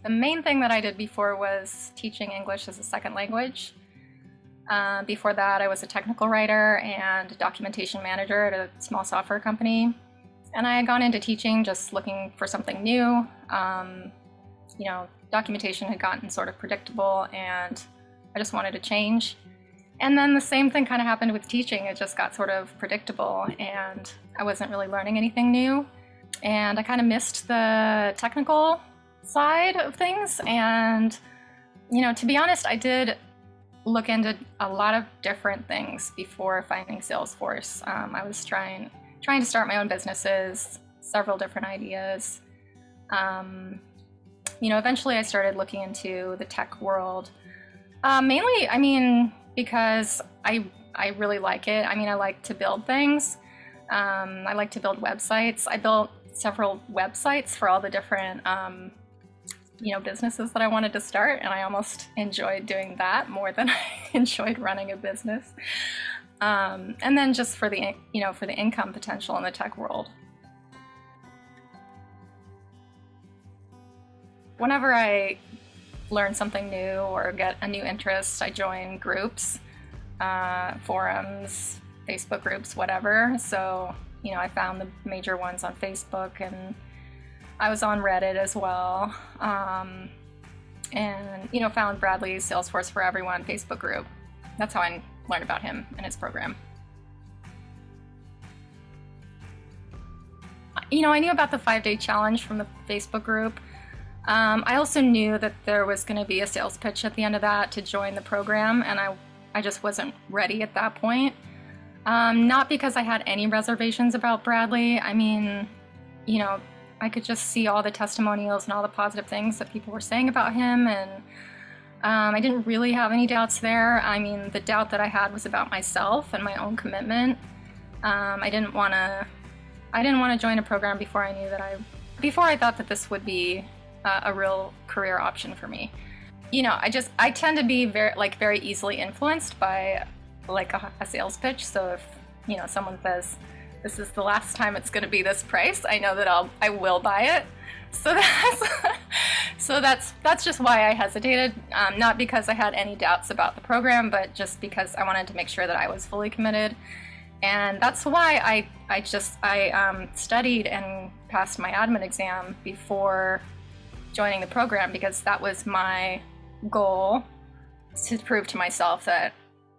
The main thing that I did before was teaching English as a second language. Before that, I was a technical writer and documentation manager at a small software company. And I had gone into teaching just looking for something new. Documentation had gotten sort of predictable and I just wanted to change. And then the same thing kind of happened with teaching. It just got sort of predictable and I wasn't really learning anything new. And I kind of missed the technical side of things. And, to be honest, I did look into a lot of different things before finding Salesforce. I was trying to start my own businesses, several different ideas. Eventually I started looking into the tech world. Mainly, because I really like it. I like to build things. I like to build websites. I built several websites for all the different, businesses that I wanted to start, and I almost enjoyed doing that more than I enjoyed running a business. And then just for the, for the income potential in the tech world. Whenever I learn something new or get a new interest, I join groups, forums, Facebook groups, whatever. So, I found the major ones on Facebook, and I was on Reddit as well. And, found Bradley's Salesforce for Everyone Facebook group. That's how I learned about him and his program. I knew about the 5-day challenge from the Facebook group. I also knew that there was going to be a sales pitch at the end of that to join the program, and I just wasn't ready at that point. Not because I had any reservations about Bradley. I could just see all the testimonials and all the positive things that people were saying about him, and I didn't really have any doubts there. The doubt that I had was about myself and my own commitment. I didn't want to join a program before I thought that this would be a real career option for me. I tend to be very easily influenced by a sales pitch. So if someone says this is the last time it's going to be this price, I know that I will buy it. So that's just why I hesitated. Not because I had any doubts about the program, but just because I wanted to make sure that I was fully committed. And that's why I studied and passed my admin exam before joining the program, because that was my goal, to prove to myself that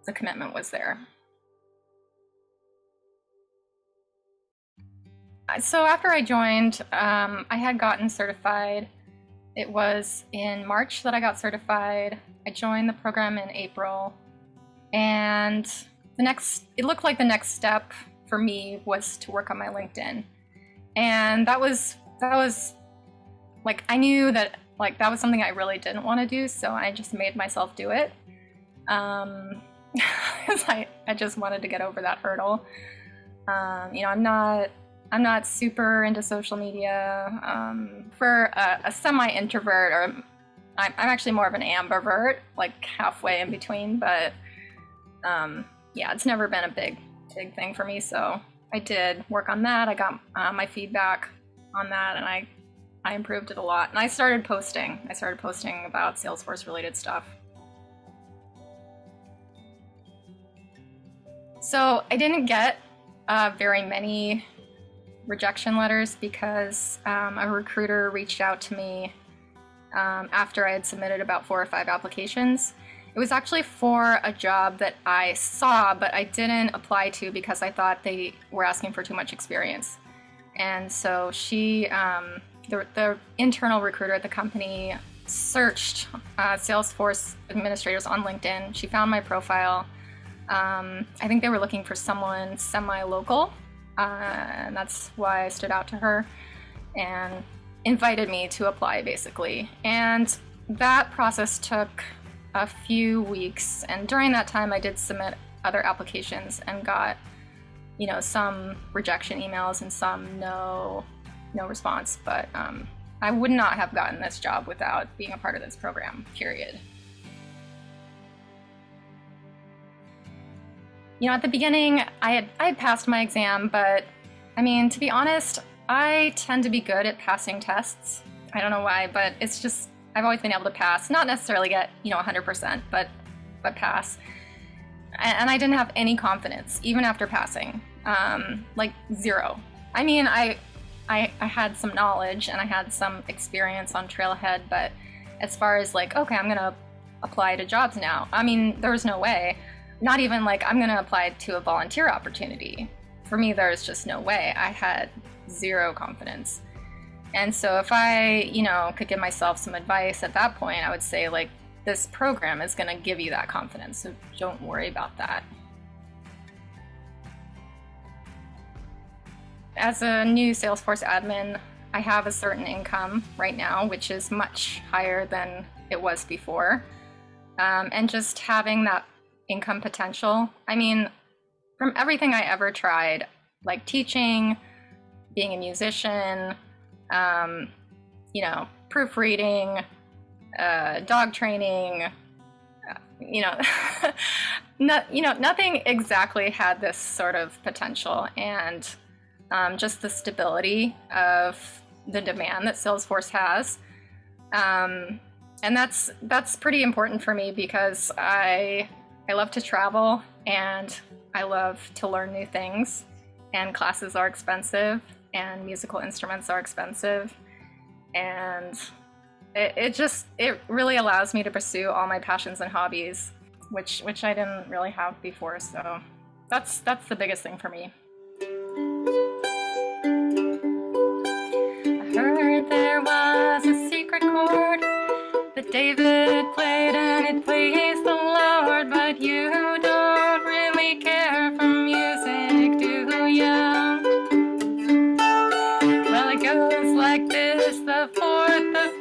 the commitment was there. So after I joined, I had gotten certified. It was in March that I got certified. I joined the program in April, and it looked like the next step for me was to work on my LinkedIn. And that was I knew that that was something I really didn't want to do, so I just made myself do it. I just wanted to get over that hurdle. I'm not super into social media. For a semi-introvert, or I'm actually more of an ambivert, halfway in between, but it's never been a big thing for me, so I did work on that. I got my feedback on that, and I improved it a lot. And I started posting about Salesforce related stuff. So I didn't get very many rejection letters because a recruiter reached out to me after I had submitted about 4 or 5 applications. It was actually for a job that I saw, but I didn't apply to because I thought they were asking for too much experience. And so the internal recruiter at the company searched Salesforce administrators on LinkedIn. She found my profile. I think they were looking for someone semi-local, and that's why I stood out to her and invited me to apply, basically. And that process took a few weeks, and during that time I did submit other applications and got some rejection emails and some no response, but I would not have gotten this job without being a part of this program, period. At the beginning, I had passed my exam, but to be honest, I tend to be good at passing tests. I don't know why, but it's just, I've always been able to pass, not necessarily get 100%, but pass. And I didn't have any confidence even after passing, like zero. I mean, I had some knowledge and I had some experience on Trailhead, but as far as like, okay, I'm gonna apply to jobs now, I mean, there was no way. Not even like I'm gonna apply to a volunteer opportunity. For me, there's just no way. I had zero confidence. And so if I, could give myself some advice at that point, I would say like, this program is gonna give you that confidence, so don't worry about that. As a new Salesforce admin, I have a certain income right now, which is much higher than it was before. And just having that income potential, I mean, from everything I ever tried, like teaching, being a musician, proofreading, dog training, nothing exactly had this sort of potential, and just the stability of the demand that Salesforce has. And that's pretty important for me because I love to travel and I love to learn new things, and classes are expensive and musical instruments are expensive, and it really allows me to pursue all my passions and hobbies, which I didn't really have before. So that's the biggest thing for me. I heard there was a secret chord that David played and it pleased the Lord, but you don't really care for music, do ya? Well, it goes like this: the fourth, the